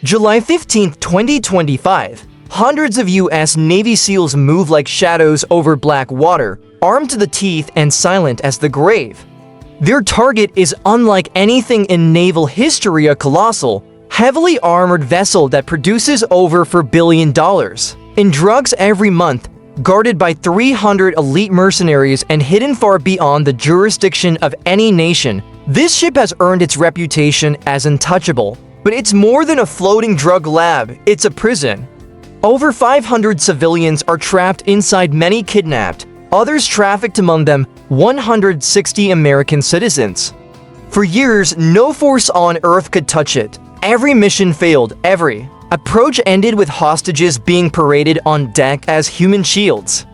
July 15, 2025. Hundreds of U.S. Navy SEALs move like shadows over black water, armed to the teeth and silent as the grave. Their target is unlike anything in naval history, a colossal, heavily armored vessel that produces over $4 billion in drugs every month, guarded by 300 elite mercenaries and hidden far beyond the jurisdiction of any nation. This ship has earned its reputation as untouchable, but it's more than a floating drug lab, it's a prison. Over 500 civilians are trapped inside, many kidnapped, others trafficked, among them 160 American citizens. For years, no force on Earth could touch it. Every mission failed, every approach ended with hostages being paraded on deck as human shields.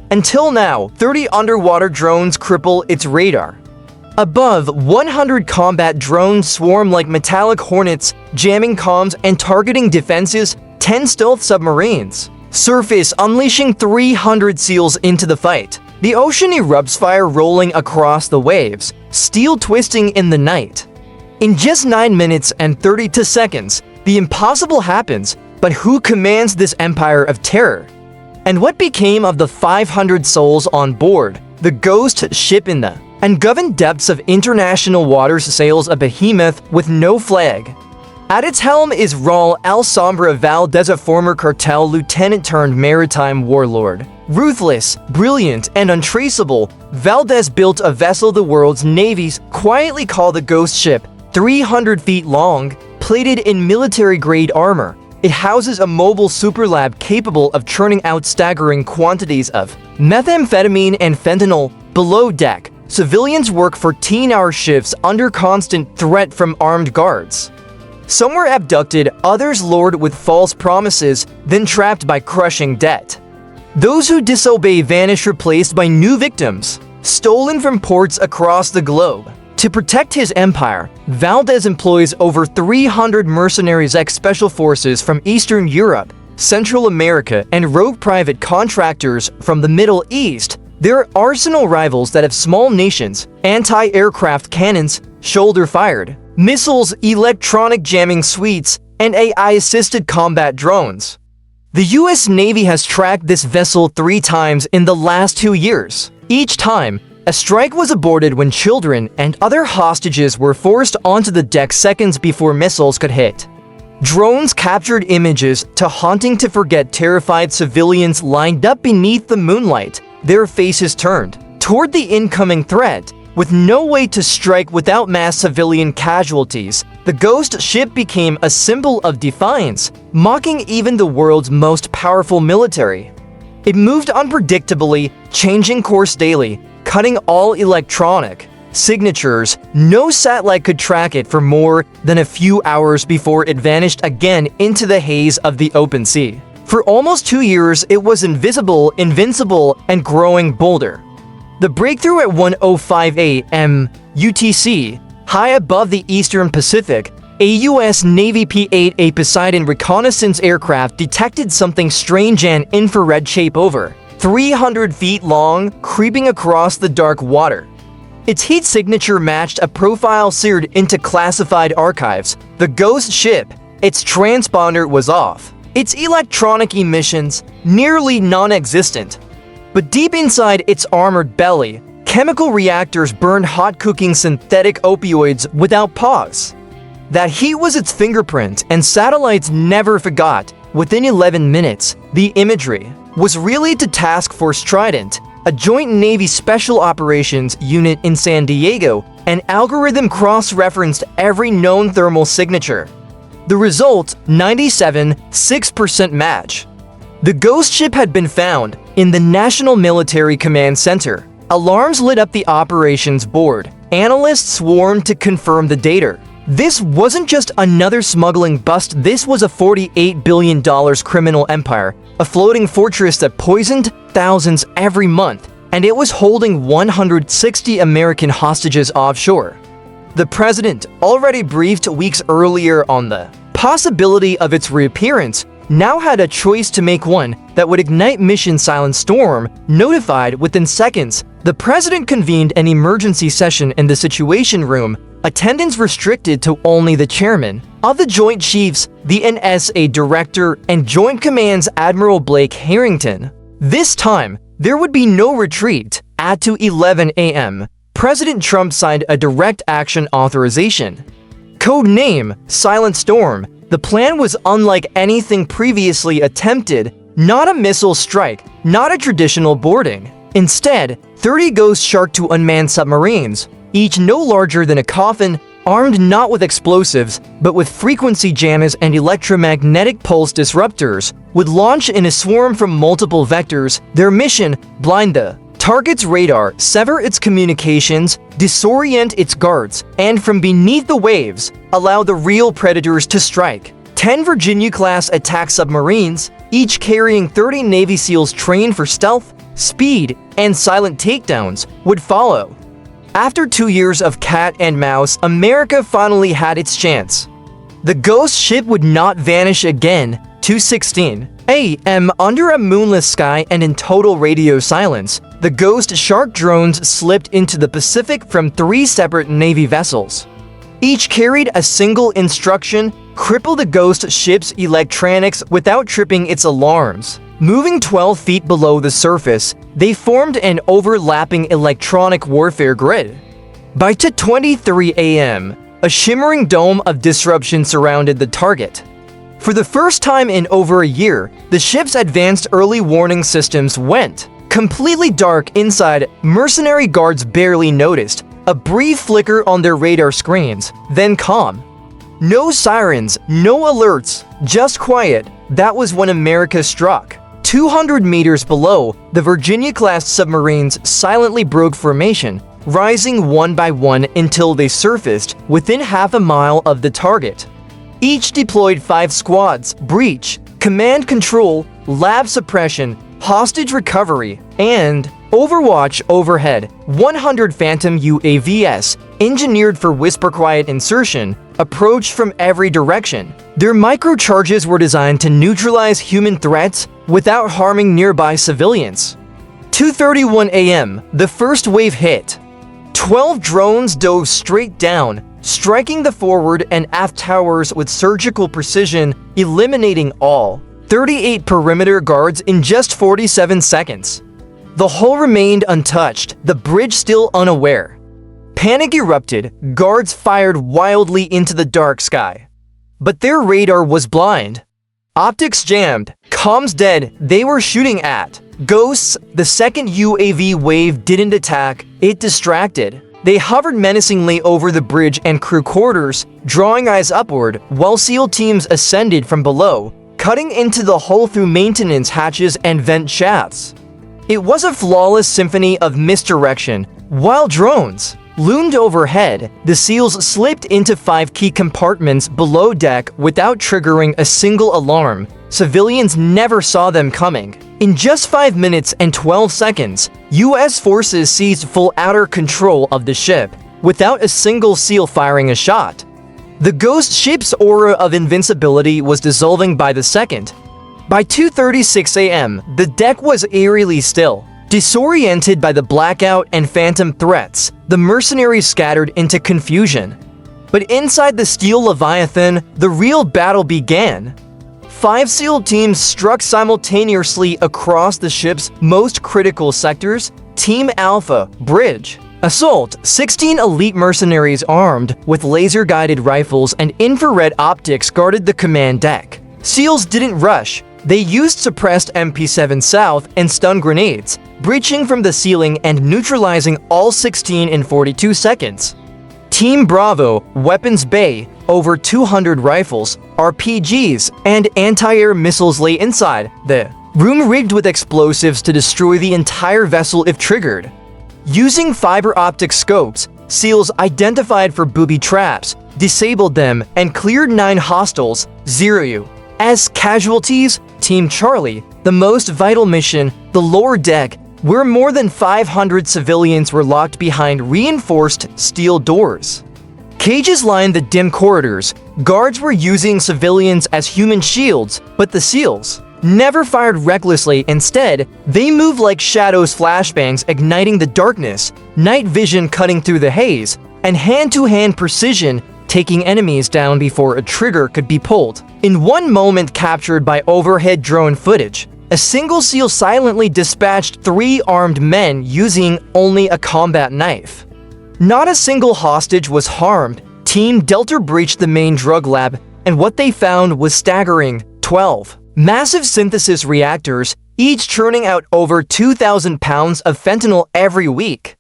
Until now, 30 underwater drones cripple its radar. Above, 100 combat drones swarm like metallic hornets, jamming comms and targeting defenses, 10 stealth submarines surface, unleashing 300 SEALs into the fight. The ocean erupts, fire rolling across the waves, steel twisting in the night. In just 9 minutes and 32 seconds, the impossible happens, but who commands this empire of terror? And what became of the 500 souls on board? The ghost ship in the ungoverned depths of international waters sails a behemoth with no flag. At its helm is Raul El Sombra Valdez, a former cartel lieutenant turned maritime warlord. Ruthless, brilliant, and untraceable, Valdez built a vessel the world's navies quietly call the ghost ship. 300 feet long, plated in military-grade armor, it houses a mobile superlab capable of churning out staggering quantities of methamphetamine and fentanyl. Below deck, civilians work 14-hour shifts under constant threat from armed guards. Some were abducted, others lured with false promises, then trapped by crushing debt. Those who disobey vanish, replaced by new victims, stolen from ports across the globe. To protect his empire, Valdez employs over 300 mercenaries, ex-special forces from Eastern Europe, Central America, and rogue private contractors from the Middle East. They're arsenal rivals that have small nations, anti-aircraft cannons, shoulder-fired missiles, electronic jamming suites, and AI-assisted combat drones. The U.S. Navy has tracked this vessel 3 times in the last 2 years. Each time, a strike was aborted when children and other hostages were forced onto the deck seconds before missiles could hit. Drones captured images to haunting to forget terrified civilians lined up beneath the moonlight, their faces turned toward the incoming threat. With no way to strike without mass civilian casualties, the ghost ship became a symbol of defiance, mocking even the world's most powerful military. It moved unpredictably, changing course daily, cutting all electronic signatures. No satellite could track it for more than a few hours before it vanished again into the haze of the open sea. For almost 2 years, it was invisible, invincible, and growing bolder. The breakthrough at 1:05 a.m. UTC, high above the Eastern Pacific, a U.S. Navy P-8A Poseidon reconnaissance aircraft detected something strange, an infrared shape over 300 feet long, creeping across the dark water. Its heat signature matched a profile seared into classified archives. The ghost ship, its transponder was off, its electronic emissions nearly non-existent. But deep inside its armored belly, chemical reactors burned hot, cooking synthetic opioids without pause. That heat was its fingerprint, and satellites never forgot. Within 11 minutes, the imagery was relayed to Task Force Trident, a joint Navy Special Operations unit in San Diego. An algorithm cross-referenced every known thermal signature. The result, 97.6% match. The ghost ship had been found in the National Military Command Center. Alarms lit up the operations board. Analysts swarmed to confirm the data. This wasn't just another smuggling bust, this was a $48 billion criminal empire, a floating fortress that poisoned thousands every month, and it was holding 160 American hostages offshore. The president, already briefed weeks earlier on the possibility of its reappearance, now had a choice to make, one that would ignite Mission Silent Storm. Notified within seconds, the president convened an emergency session in the Situation Room. attendance restricted to only the chairman of the Joint Chiefs, the NSA Director, and Joint Command's Admiral Blake Harrington. This time, there would be no retreat. At 2:11 a.m., President Trump signed a direct action authorization. Code name Silent Storm. The plan was unlike anything previously attempted, not a missile strike, not a traditional boarding. Instead, 30 Ghost Shark II unmanned submarines, each no larger than a coffin, armed not with explosives, but with frequency jammers and electromagnetic pulse disruptors, would launch in a swarm from multiple vectors. Their mission: blind the target's radar, sever its communications, disorient its guards, and from beneath the waves, allow the real predators to strike. 10 Virginia-class attack submarines, each carrying 30 Navy SEALs trained for stealth, speed, and silent takedowns, would follow. After 2 years of cat and mouse, America finally had its chance. The ghost ship would not vanish again. 2:16 a.m. Under a moonless sky and in total radio silence, the Ghost Shark drones slipped into the Pacific from 3 separate Navy vessels. Each carried a single instruction: cripple the ghost ship's electronics without tripping its alarms. Moving 12 feet below the surface, they formed an overlapping electronic warfare grid. By 2:23 a.m., a shimmering dome of disruption surrounded the target. For the first time in over a year, the ship's advanced early warning systems went completely dark inside. Mercenary guards barely noticed, a brief flicker on their radar screens, then calm. No sirens, no alerts, just quiet. That was when America struck. 200 meters below, the Virginia-class submarines silently broke formation, rising one by one until they surfaced within half a mile of the target. Each deployed 5 squads: breach, command control, lab suppression, hostage recovery, and overwatch overhead. 100 Phantom UAVs, engineered for whisper-quiet insertion, approached from every direction. Their microcharges were designed to neutralize human threats without harming nearby civilians. 2:31 a.m., the first wave hit. 12 drones dove straight down, striking the forward and aft towers with surgical precision, eliminating all 38 perimeter guards in just 47 seconds. The hull remained untouched, the bridge still unaware. Panic erupted, guards fired wildly into the dark sky. But their radar was blind. Optics jammed, comms dead. They were shooting at ghosts. The second UAV wave didn't attack, it distracted. They hovered menacingly over the bridge and crew quarters, drawing eyes upward, while SEAL teams ascended from below, cutting into the hull through maintenance hatches and vent shafts. It was a flawless symphony of misdirection. While drones loomed overhead, the SEALs slipped into 5 key compartments below deck without triggering a single alarm. Civilians never saw them coming. In just 5 minutes and 12 seconds, U.S. forces seized full outer control of the ship, without a single SEAL firing a shot. The ghost ship's aura of invincibility was dissolving by the second. By 2:36 a.m., the deck was eerily still. Disoriented by the blackout and phantom threats, the mercenaries scattered into confusion. But inside the steel Leviathan, the real battle began. 5 SEAL teams struck simultaneously across the ship's most critical sectors: Team Alpha, Bridge. Assault, 16 elite mercenaries armed with laser-guided rifles and infrared optics guarded the command deck. SEALs didn't rush. They used suppressed MP7 South and stun grenades, breaching from the ceiling and neutralizing all 16 in 42 seconds. Team Bravo, Weapons Bay, over 200 rifles, RPGs, and anti-air missiles lay inside the room, rigged with explosives to destroy the entire vessel if triggered. Using fiber optic scopes, SEALs identified for booby traps, disabled them, and cleared 9 hostiles, 0 as casualties. Team Charlie, the most vital mission, the lower deck, where more than 500 civilians were locked behind reinforced steel doors. Cages lined the dim corridors. Guards were using civilians as human shields, but the SEALs never fired recklessly. Instead, they moved like shadows, flashbangs igniting the darkness, night vision cutting through the haze, and hand-to-hand precision, taking enemies down before a trigger could be pulled. In one moment captured by overhead drone footage, a single SEAL silently dispatched 3 armed men using only a combat knife. Not a single hostage was harmed. Team Delta breached the main drug lab, and what they found was staggering: 12 massive synthesis reactors, each churning out over 2,000 pounds of fentanyl every week.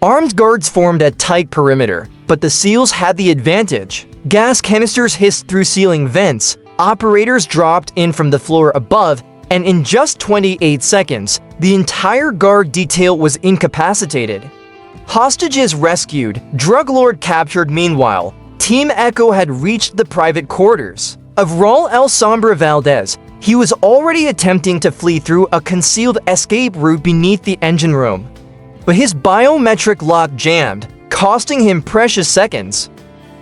Armed guards formed a tight perimeter, but the SEALs had the advantage. Gas canisters hissed through ceiling vents, operators dropped in from the floor above, and in just 28 seconds, the entire guard detail was incapacitated. Hostages rescued, drug lord captured. Meanwhile, Team Echo had reached the private quarters of Raul El Sombra Valdez. He was already attempting to flee through a concealed escape route beneath the engine room, but his biometric lock jammed, costing him precious seconds.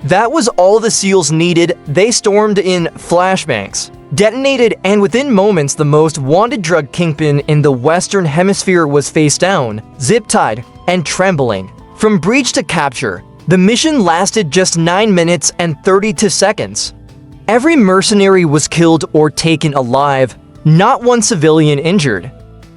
That was all the SEALs needed. They stormed in, flashbangs detonated, and within moments the most wanted drug kingpin in the Western Hemisphere was face down, zip-tied, and trembling. From breach to capture, the mission lasted just 9 minutes and 32 seconds. Every mercenary was killed or taken alive, not one civilian injured.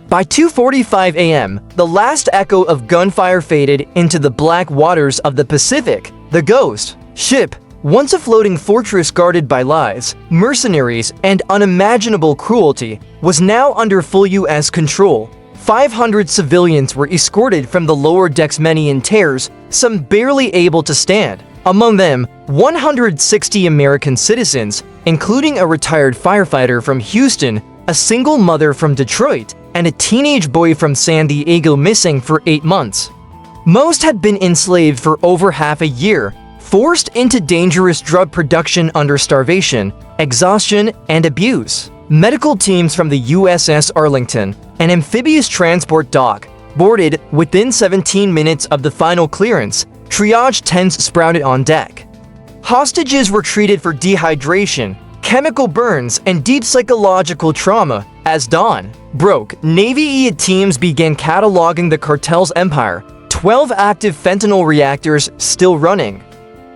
By 2:45 a.m., the last echo of gunfire faded into the black waters of the Pacific. The Ghost ship, once a floating fortress guarded by lies, mercenaries, and unimaginable cruelty, was now under full U.S. control. 500 civilians were escorted from the lower decks, many in tears, some barely able to stand. Among them, 160 American citizens, including a retired firefighter from Houston, a single mother from Detroit, and a teenage boy from San Diego missing for 8 months. Most had been enslaved for over half a year, forced into dangerous drug production under starvation, exhaustion, and abuse. Medical teams from the USS Arlington, an amphibious transport dock, boarded within 17 minutes of the final clearance. Triage tents sprouted on deck. Hostages were treated for dehydration, chemical burns, and deep psychological trauma. As dawn broke, Navy teams began cataloging the cartel's empire. 12 active fentanyl reactors still running.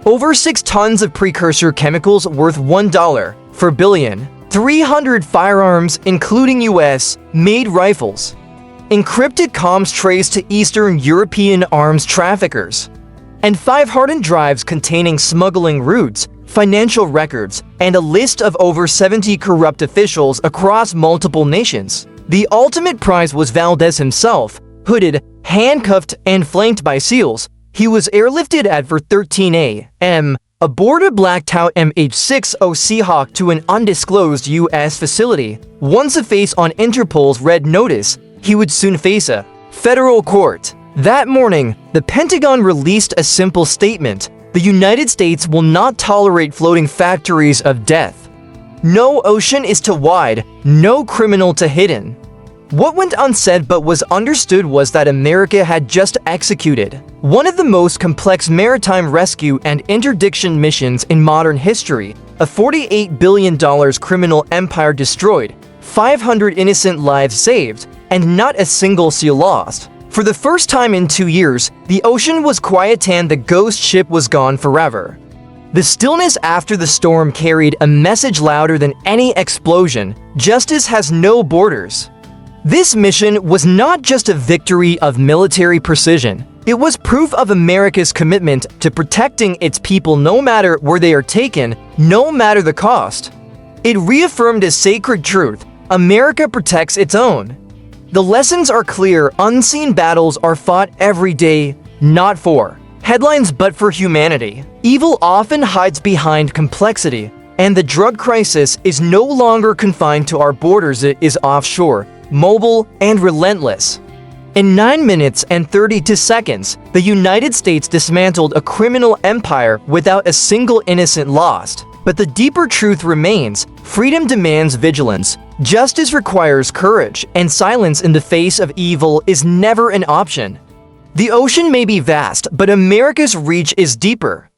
Over 6 tons of precursor chemicals worth $1 per billion. 300 firearms, including US-made rifles. Encrypted comms traced to Eastern European arms traffickers. And 5 hardened drives containing smuggling routes, financial records, and a list of over 70 corrupt officials across multiple nations. The ultimate prize was Valdez himself, hooded, handcuffed, and flanked by SEALs. He was airlifted at 4:13 a.m. aboard a blacked-out MH-60 Seahawk to an undisclosed U.S. facility. Once a face on Interpol's red notice, he would soon face a federal court. That morning, the Pentagon released a simple statement: the United States will not tolerate floating factories of death. No ocean is too wide, no criminal too hidden. What went unsaid but was understood was that America had just executed one of the most complex maritime rescue and interdiction missions in modern history. A $48 billion criminal empire destroyed, 500 innocent lives saved, and not a single SEAL lost. For the first time in 2 years, the ocean was quiet and the ghost ship was gone forever. The stillness after the storm carried a message louder than any explosion: justice has no borders. This mission was not just a victory of military precision. It was proof of America's commitment to protecting its people no matter where they are taken, no matter the cost. It reaffirmed a sacred truth: America protects its own. The lessons are clear: unseen battles are fought every day, not for headlines but for humanity. Evil often hides behind complexity, and the drug crisis is no longer confined to our borders. It is offshore, mobile, and relentless. In 9 minutes and 32 seconds, the United States dismantled a criminal empire without a single innocent lost. But the deeper truth remains: freedom demands vigilance, justice requires courage, and silence in the face of evil is never an option. The ocean may be vast, but America's reach is deeper.